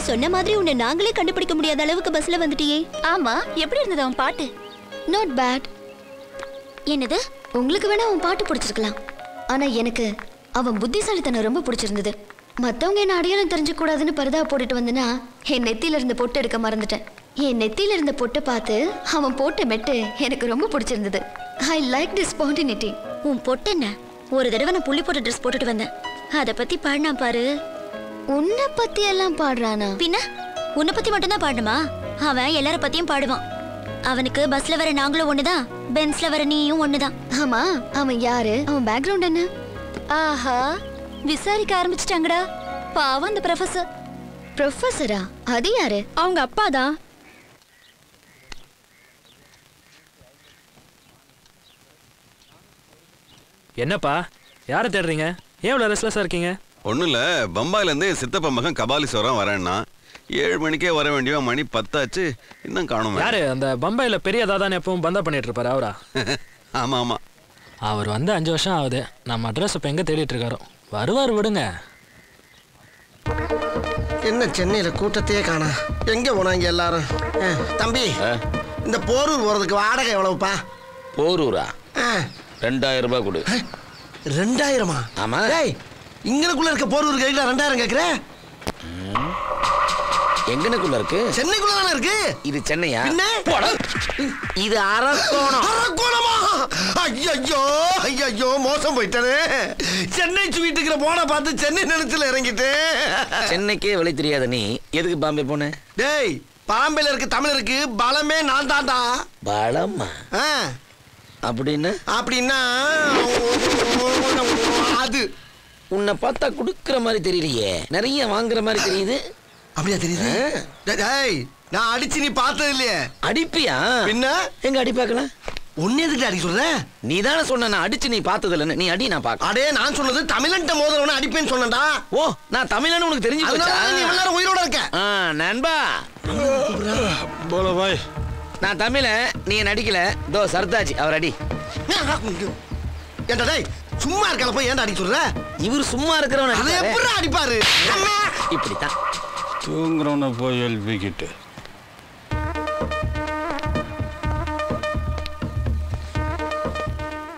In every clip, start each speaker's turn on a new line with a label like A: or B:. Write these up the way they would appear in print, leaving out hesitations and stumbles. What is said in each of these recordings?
A: சொன்ன மாதிரி உன்னை நாங்களே கண்டுபிடிக்க முடியாத அளவுக்கு பஸ்ல வந்துட்டியே.
B: ஆமா, எப்படி இருந்தது அவன் பாட்டு?
A: Not bad.
B: என்னது?
A: உங்களுக்கு வேணா அவன் பாட்டு பிடிச்சிருக்கலாம், ஆனா எனக்கு அவன் புத்திசாலித்தனம் ரொம்ப பிடிச்சிருந்தது. மத்தவங்க என்ன அடையாளம் தெரிஞ்சுக்க கூடாதுன்னு பரதா போட்டுட்டு வந்தனா என் நெத்தியில இருந்த பொட்டு எடுக்க மறந்துட்டேன். என் நெத்தியில இருந்த பொட்டை பார்த்து அவன் போட்ட மெட்டு எனக்கு ரொம்ப பிடிச்சிருந்தது. I like this spontaneity.
B: உன் பொட்டு என்ன? ஒரு தடவை நான் புள்ளி போட்ட ட்ரெஸ் போட்டுட்டு வந்தேன், அதை பத்தி பாடினா பாரு.
A: உன்னை பத்தி எல்லாம் பாடுறானா?
B: பின்ன உன்னை பத்தி மட்டும்தான் பாடணுமா? அவன் எல்லார பத்தியும் பாடுவான். அவனுக்கு பஸ்ல வர நாங்களும் ஒண்ணுதான், பென்ஸ்ல வர நீயும் ஒண்ணுதான்.
A: ஆமா, அவன் யாரு? அவன் பேக்ரவுண்ட் என்ன?
B: ஆஹா, விசாரிக்க ஆரம்பிச்சிட்டாங்கடா. பாவம் அந்த ப்ரொஃபசர்.
A: ப்ரொஃபஸரா? அது யாரு?
B: அவங்க அப்பாதான்.
C: என்னப்பா, யாரை தேடுறீங்க? ஏன் இவ்வளோ ரெஸ்ட்லெஸ்ஸாக இருக்கீங்க?
D: ஒன்றும் இல்லை, பம்பாயிலேருந்து சித்தப்பா மகன் கபாலீஸ்வரம் வரேன்னா 7 மணிக்கே வர வேண்டிய மணி 10 ஆச்சு, இன்னும் காணுமா?
C: யாரு அந்த பம்பாயில் பெரிய தாதான்னு எப்பவும் பந்தா பண்ணிட்டு இருப்பாரு அவரா?
D: ஆமாம் ஆமாம்,
C: அவர் வந்து 5 வருஷம் ஆகுது. நம்ம அட்ரஸ் இப்போ எங்கே தேடிட்டு இருக்காரோ, வருவார் விடுங்க.
E: என்ன சென்னையில் கூட்டத்தையே காணா, எங்கே போனாங்க எல்லாரும்? தம்பி, இந்த போரூர் போகிறதுக்கு வாடகை எவ்வளவுப்பா?
F: போரூரா? 2000 ரூபாய் கொடு.
E: 2000?
F: ஆமா.
E: இங்கனக்குள்ள இருக்க போரூருக்கு எதுக்கு 2000 கேக்குற?
F: எங்கனக்குள்ள இருக்கு?
E: சென்னைக்குள்ள தானே இருக்கு.
F: இது சென்னையா?
E: இது அரக்கோணம். அரக்கோணமா? ஐயோ ஐயோ, மோசம் போயிட்டானே. சென்னை ஸ்வீட்டுக்கிற போன பார்த்து சென்னை நினைச்சுல இறங்கிட்டேன்.
F: சென்னைக்கே வழி தெரியாத நீ எதுக்கு பாம்பே போன?
E: டேய், பாம்பேல இருக்கு தமிழருக்கு பலமே நான் தான்டா.
F: பலமா? அப்படின்னா?
E: அப்படின்னா அது
F: உன்னை பார்த்தா குடுக்கிற மாதிரி தெரியலையே, நிறைய வாங்குற மாதிரி தெரியுது.
E: அப்படியா தெரியுது? டேய், நான் அடிச்சு நீ பார்த்தது இல்லையே.
F: அடிப்பியா?
E: பின்ன
F: எங்க அடி பார்க்கலாம்.
E: ஒன்னே எதுக்கு அடி சொல்ற?
F: நீ தானே சொன்ன நான் அடிச்சு நீ பார்த்தது இல்லைன்னு. நீ அடி, நான் பார்க்க.
E: அடே, நான் சொன்னது தமிழன்ட்ட மோதிரவன அடிப்பேன்னு சொன்னடா.
F: ஓ, நான் தமிழன்னு உனக்கு தெரிஞ்சு போச்சா?
E: நீ எல்லாரும் உயிரோட இருக்க.
F: நண்பா
D: போல பாய்,
F: நான் தமிழ, நீ நடிக்கல. தோ சர்தாஜி, அவர் அடி.
E: ஏண்டா டேய், சும்மா இருக்கல போய் ஏன்டா அடி சொல்ற?
F: இவர் சும்மா இருக்கிறவன்
E: அதை எப்படி அடிப்பாரு?
F: இப்படித்தான்
D: தூங்குறவன போய் எழுப்பிக்கிட்டு.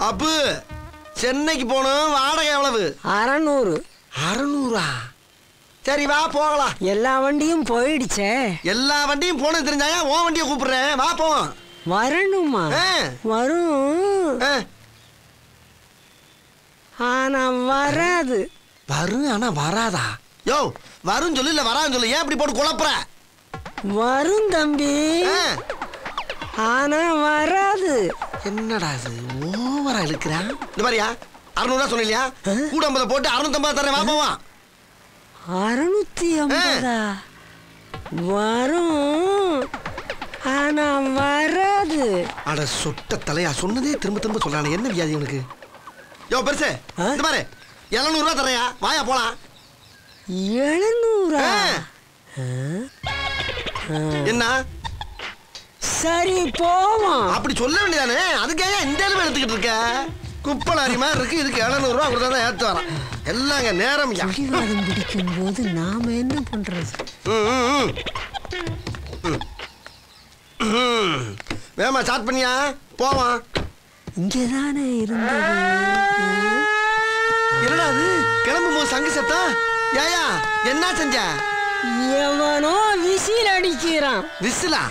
E: அப்பு, சென்னைக்கு போகணும், வாடகை எவ்வளவு?
G: 600.
E: 600? சரி வா போகலாம்.
G: எல்லா வண்டியும் போயிடுச்சே.
E: எல்லா வண்டியும் போனது தெரிஞ்சாயா உன் வண்டியை கூப்பிடுறேன், வா போவோம்.
G: வரணுமா? வரும், ஆனா வராது.
E: வரும் ஆனா வராதா? யோ, வரும் சொல்லு இல்ல வரான்னு சொல்லு, ஏன் இப்படி போட்டு குழப்புற?
G: வரும் தம்பி, ஆனா வராது.
E: என்னடா இது ஓவரா இழுக்கிறான்? இந்த மாதிரியா 600 சொன்னியா? கூட 50 போட்டு 650 தரேன், வா போவான்.
G: 650? வரும் ஆனா வராது.
E: அட சொட்ட தலையா, சொன்னதே திரும்ப திரும்ப சொல்றானே, என்ன வியாதி உனக்கு? யோ பெருசு, இந்த மாதிரி 700 ரூபா தரையா, வாயா போலாம்.
G: 700?
E: என்ன?
G: சரி போவோம்.
E: அப்படி சொல்ல வேண்டியதானே, அதுக்காக இந்த அளவு எடுத்துக்கிட்டு இருக்க? குப்பலாரி மாதிரி இருக்கு, இதுக்கு 700 ரூபா கொடுத்தா தான் ஏத்து வரான். எல்லாங்க நேரம்
G: பிடிவாதம் பிடிக்கும் போது நாம என்ன பண்றது?
E: வேமா ஸ்டார்ட் பண்ணியா, போவான்.
G: இங்கதானே இருந்தது.
E: என்னடா அது, கிளம்பும் போது சங்கு சத்தம்? ஏயா என்ன செஞ்ச?
G: எவனோ விசில் அடிக்கிறான்.
E: விசிலா?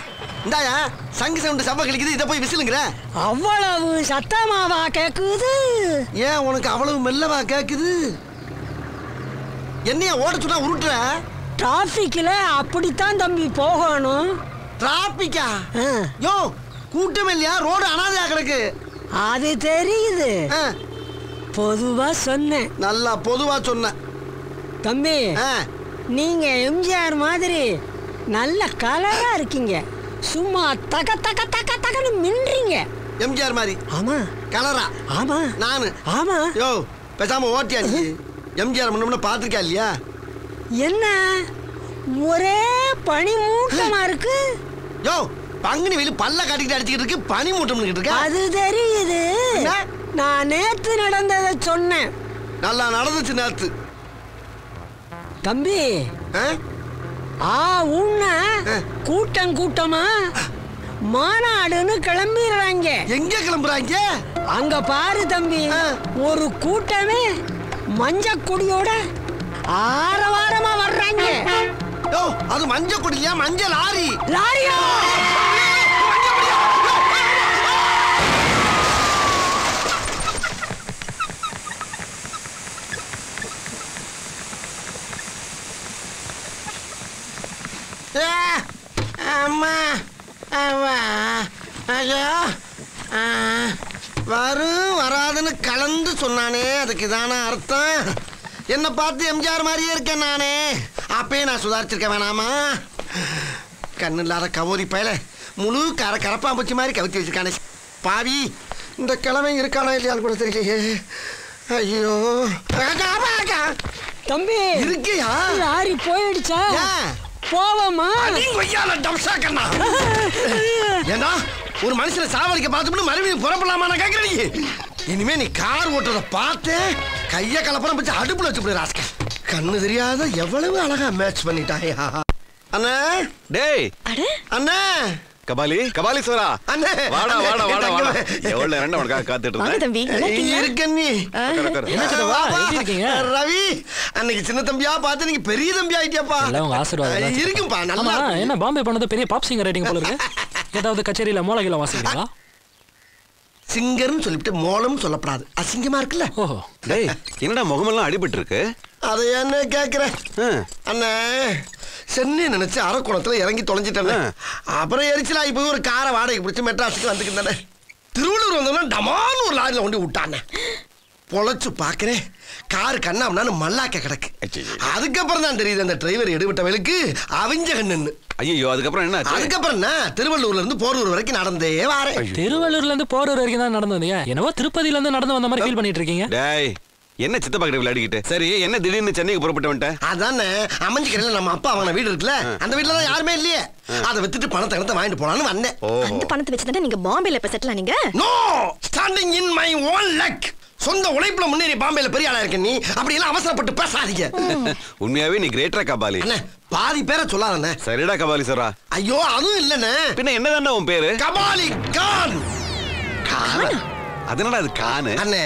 E: இந்தாயா சங்கு சவுண்டு சப்ப கிளிக்குது, இதை போய் விசிலுங்கிற?
G: அவ்வளவு சத்தமாவா கேக்குது?
E: ஏன் உனக்கு அவ்வளவு மெல்லவா கேக்குது? என்னையா ஓட சொன்னா உருட்டுற?
G: டிராபிக்ல அப்படித்தான் தம்பி போகணும்.
E: டிராபிக்கா? யோ, கூட்டம் இல்லையா, ரோடு அனாதையா கிடக்கு.
G: அது தெரியுது, பொதுவா சொன்னேன்.
E: நல்லா பொதுவா சொன்ன
G: தம்பி. நீங்க எம்ஜிஆர் மாதிரி நல்ல கலரா இருக்கீங்க, சும்மா தக தக தக தகன்னு மின்றீங்க.
E: எம்ஜிஆர் மாதிரி?
G: ஆமா.
E: கலரா?
G: ஆமா.
E: நானு?
G: ஆமா.
E: யோ பேசாம ஓட்டியா நீ? எம்ஜிஆர் முன்ன பாத்திருக்கா இல்லையா?
G: என்ன ஒரே பனி மூட்டமா இருக்கு?
E: யோ, பங்குனி வெயில் பல்ல காட்டிக்கிட்டு அடிச்சுக்கிட்டு இருக்கு, பனி மூட்டம் இருக்கு.
G: அது தெரியுது, நான் நேத்து நடந்ததை சொன்னேன்.
E: நல்லா நடந்துச்சு நேத்து.
G: தம்பி, உன்ன கூட்டம் கூட்டமா மாநாடுன்னு கிளம்பிடுறாங்க.
E: எங்க கிளம்புறாங்க?
G: அங்க பாரு தம்பி, ஒரு கூட்டமே மஞ்ச கொடியோட ஆரவாரமா வர்றாங்க.
E: அது மஞ்ச கொடியா? மஞ்ச லாரி.
G: லாரியா?
E: அம்மா ஐயோ, வரும் வராதுன்னு கலந்து சொன்னானே, அதுக்கு இதான அர்த்தம்? என்ன பார்த்து எம்ஜிஆர் மாதிரியே இருக்கேன் நானே. அப்பயே நான் சுதாரிச்சிருக்க வேணாமா? கண்ணு இல்லாத கவோரி பயல முழு கரப்பாம்பூச்சி மாதிரி கவித்து வச்சிருக்கானே பாவி. இந்த கிழமை இருக்கானா இல்லையான்னு கூட தெரியலையே. ஐயோ
G: தம்பி,
E: இருக்கியா?
G: லாரி போயிடுச்சா? போவோமா?
E: ஏன்னா ஒரு மனுஷனை சாவடிக்க பார்த்து மறுபடியும் புறப்படலாமா நான் கேட்கிறேன். இனிமே நீ கார் ஓட்டுறத பார்த்து கைய கலப்படம் வச்சு அடுப்புல வச்சு ராஸ்க. கண்ணு தெரியாத எவ்வளவு அழகா மேட்ச் பண்ணிட்டாயா அண்ணா. டேய் அண்ணா,
D: கபாலீஸ்வரா
E: அண்ணே,
D: வாடா வாடா வாடா வாடா. எவ்வளவு நேரம் உனக்காக காத்துட்டு இருந்தேன்.
E: இருக்கேன் நீ. ரவி, அன்னைக்கு சின்ன தம்பியா பார்த்து நீங்க பெரிய தம்பி ஆயிட்டியாப்பா. இருக்கும்பா. நல்லா
C: என்ன பாம்பே பண்ணது பெரிய பாப் சிங்கர் ரைட்டிங் போல இருக்கு. ஏதாவது கச்சேரியில மோளகில வாசிக்கிறீங்களா?
E: சிங்கர்னு சொல்லிட்டு மோளம் சொல்லப்படாது, அசிங்கமா இருக்குல்ல.
C: ஓஹோ.
D: டேய், என்னடா முகமெல்லாம் அடிபட்டு இருக்கு?
E: அதை என்ன கேக்குற அண்ணே? சென்னை நினைச்சு அரக்குணத்துல இறங்கி தொலைஞ்சிட்டேன். அப்புறம் எரிச்சலாகி போய் ஒரு காரை வாடகை பிடிச்சி மெட்ராஸுக்கு வந்துக்கிட்டேன். திருவள்ளூர் வந்தோம்னா டமான்னு ஒரு லாரியில் கொண்டு விட்டானே. பொழைச்சு பார்க்குறேன், காரு கண்ணாமண்ணான்னு மல்லாக்க கிடக்கு. அதுக்கப்புறம் தான் தெரியுது அந்த டிரைவர் எடுபட்டவளுக்கு அவிஞ்ச கண்ணுன்னு.
D: ஐயோ, அதுக்கப்புறம் என்ன?
E: அதுக்கப்புறம் என்ன, திருவள்ளூர்ல இருந்து போரூர் வரைக்கும் நடந்தே வாரேன்.
C: திருவள்ளூர்ல இருந்து போரூர் வரைக்கும் தான் நடந்து வந்தீங்க? என்னவோ திருப்பதியில இருந்து நடந்து வந்த மாதிரி ஃபீல் பண்ணிட்டு இருக்கீங்க.
D: டேய், என்ன சித்தப்பா கிட்ட விளையாடிக்கிட்டு? சரி, என்ன திடீர்னு சென்னைக்கு புறப்பட்டு வந்துட்டேன்?
E: அதானே அமைஞ்சிக்கிறேன். நம்ம அப்பா அவன வீடு இருக்குல்ல, அந்த வீட்டுல தான் யாருமே இல்லையே. அதை வித்துட்டு பணத்தை வாங்கிட்டு போலான்னு வந்தேன்.
H: அந்த பணத்தை வச்சுதான் நீங்க பாம்பேல இப்ப செட்டில் ஆனீங்க?
E: No, standing in my own luck. சொந்த உழைப்புல முன்னேறி பாம்பேல பெரிய ஆளா இருக்க நீ அப்படி எல்லாம் அவசரப்பட்டு பேசாதீங்க.
D: உண்மையாவே நீ கிரேட்டரா கபாலி.
E: பாதி பேரை சொல்லாதண்ணே.
D: சரிடா கபாலீஸ்வரா.
E: ஐயோ, அதுவும் இல்லண்ணே.
D: பின்ன என்னதான்டா உன் பேரு?
E: கபாலி கான்.
D: அதனால அது கானு
E: அண்ணே.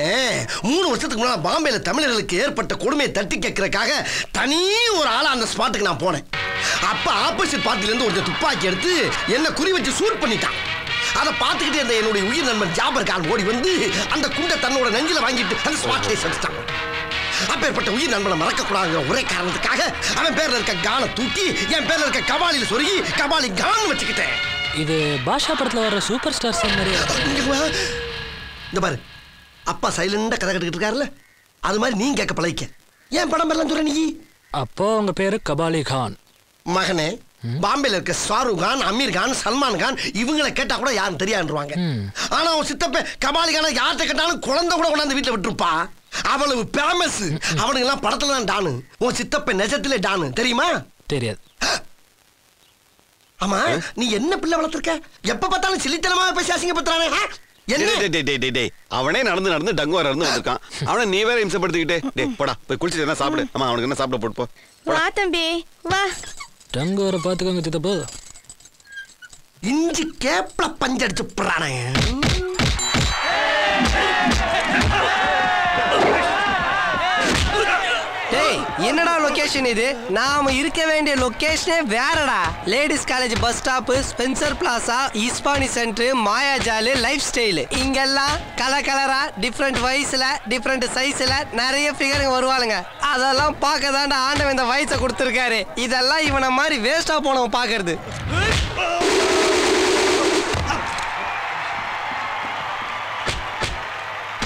E: 3 வருஷத்துக்கு முன்னாடி பாம்பேல தமிழர்களுக்கு ஏற்பட்ட கொடுமையை தட்டி கேட்கறதுக்காக தனி ஒரு ஆளா அந்த ஸ்பாட்டுக்கு நான் போனேன். அப்ப ஆப்போசிட் பார்ட்டில இருந்து ஒரு துப்பாக்கி எடுத்து என்ன குறி வச்சு ஷூட் பண்ணிட்டான். அதை பார்த்துக்கிட்டே அந்த என்னுடைய உயிர் நண்பன் ஜாபர் கான் ஓடி வந்து அந்த குண்டை தன்னோட நெஞ்சில வாங்கிட்டு அந்த ஸ்பாட்லேயே செஞ்சுட்டான். அப்பேற்பட்ட உயிர் நண்பனை மறக்க கூடாதுங்கிற ஒரே காரணத்துக்காக அவன் பேர்ல இருக்க கானை தூக்கி என் பேர்ல இருக்க கபாலில சொருகி கபாலி கான் வச்சுக்கிட்டேன்.
C: இது பாஷா படத்துல வர சூப்பர் ஸ்டார் சீன் மாதிரியே.
E: இந்த பாரு, அப்பா சைலண்டா கதை கட்டுக்கிட்டு இருக்காருல்ல, அது மாதிரி நீ கேட்க பழகிக்க. ஏன் படம் எல்லாம் சொல்ற நீ?
C: அப்போ உங்க பேரு கபாலி கான்.
E: மகனே, பாம்பேல இருக்க ஷாருக் கான், அமீர் கான், சல்மான் கான் இவங்களை கேட்டா கூட யாரும் தெரியாதுவாங்க. ஆனா உன் சித்தப்ப கபாலி கான யார்கிட்ட கேட்டாலும் குழந்தை கூட கொண்டாந்து வீட்டுல விட்டுருப்பா. அவ்வளவு ஃபேமஸ். அவனுங்க எல்லாம் படத்துல தான் டானு. உன் சித்தப்ப நெஜத்திலே டானு, தெரியுமா?
C: தெரியாது.
E: ஆமா, நீ என்ன பிள்ளை வளர்த்திருக்க? எப்ப பார்த்தாலும் சில்லித்தனமா பேசி அசிங்கப்படுத்துறானே.
D: அவனே நடந்து டங்குவார இருந்து வந்திருக்கான். அவனை நீ வேற இம்சப்படுத்திக்கிட்டே. போடா போய் குளிச்சுட்டு என்ன சாப்பிடு. அம்மா அவனுக்கு என்ன சாப்பிட போட்டு போ.
H: வா தம்பி வா.
C: டங்குவார பாத்துக்கோங்க சித்தப்பா.
E: இஞ்சி கேப்ல பஞ்சடிச்சு போறானே.
I: என்னடா லொகேஷன் இது? நாம இருக்க வேண்டிய லொகேஷனே வேறடா. Ladies college bus stop, Spencer Plaza, Ispahani centre, Mayajaal, life style. இங்கெல்லாம் கலரா டிஃப்ரெண்ட் வயசுல டிஃப்ரெண்ட் சைஸ்ல நிறைய ஃபிகருங்க வருவாளுங்க. அதெல்லாம் பார்க்க தாண்டா ஆண்டவன் இந்த வயசை கொடுத்துருக்காரு. இதெல்லாம் இவனை மாதிரி வேஸ்டா போனவன் பாக்குறது.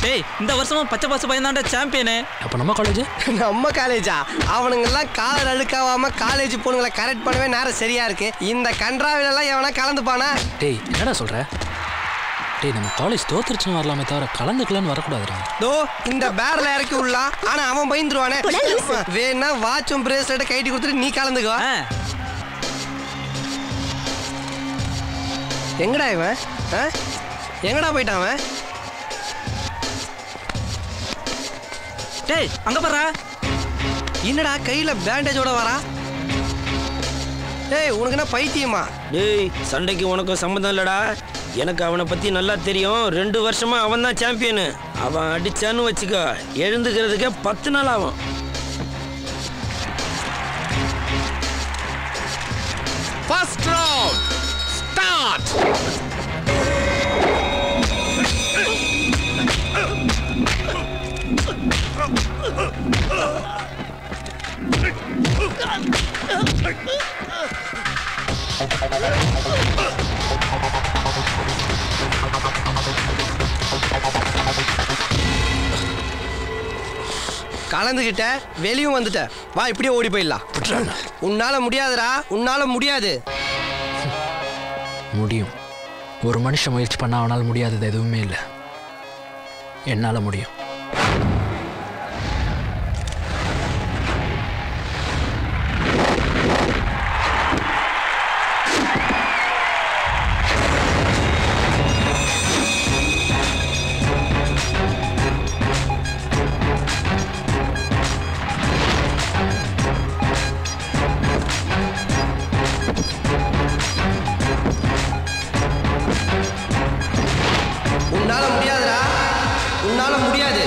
J: டேய், இந்த வருஷமும் பச்சை பாச பையன் தான்டா சாம்பியனு.
C: அப்ப நம்ம காலேஜ்?
I: நம்ம காலேஜா? அவனுங்கெல்லாம் காலர் அழுக்காவாம காலேஜ் பொண்ணுங்களை கரெக்ட் பண்ணவே நேரம் சரியா இருக்கு. இந்த கன்றாவில எல்லாம் எவனா கலந்துப்பானா?
C: டேய், என்னடா சொல்ற? டேய், நம்ம காலேஜ் தோத்துருச்சுன்னு வரலாமே தவிர கலந்துக்கலான்னு வரக்கூடாதுடா.
I: தோ இந்த பேர்ல இறக்கி விடலாம். ஆனா அவன் பயந்துருவானே. வேணா வாட்சும் பிரேஸ்லெட்டை கைட்டி கொடுத்துட்டு நீ கலந்துக்கோ. எங்கடா இவன்? எங்கடா போயிட்டான் அவன்?
J: டேய், அங்க பாரு.
I: என்னடா கையில பேண்டேஜோட வரா? டேய் உனக்கு என்ன பைத்தியமா?
F: டேய் சண்டைக்கு உனக்கும் சம்மந்தம் இல்லடா. எனக்கு அவனை பத்தி நல்லா தெரியும். 2 வருஷமா அவன் தான் சாம்பியனு. அவன் அடிச்சான்னு வச்சுக்கோ, எழுந்துக்கிறதுக்கே 10 நாள் ஆகும்.
K: First round, start!
I: கலந்துகிட்ட வெளியும் வந்துட்ட. வா இப்படியே ஓடி போயிடலாம். உன்னால முடியாதுடா, உன்னால முடியாது.
C: முடியும். ஒரு மனுஷன் முயற்சி பண்ண அவனால் முடியாதது எதுவுமே இல்லை. என்னால் முடியும்.
I: உன்னால முடியாதுடா, உன்னால முடியாது.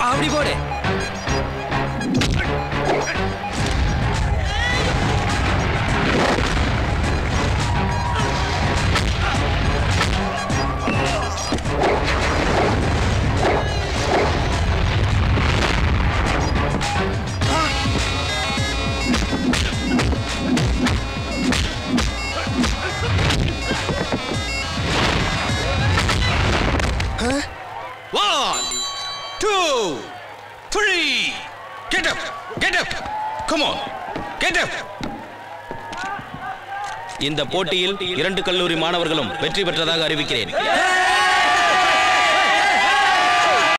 I: அப்படி போடு.
K: One, two, three. Get up, get up. Come on, get up.
F: இந்த போட்டியில் 2 கல்லூரி மாணவர்களும் வெற்றி பெற்றதாக அறிவிக்கிறேன்.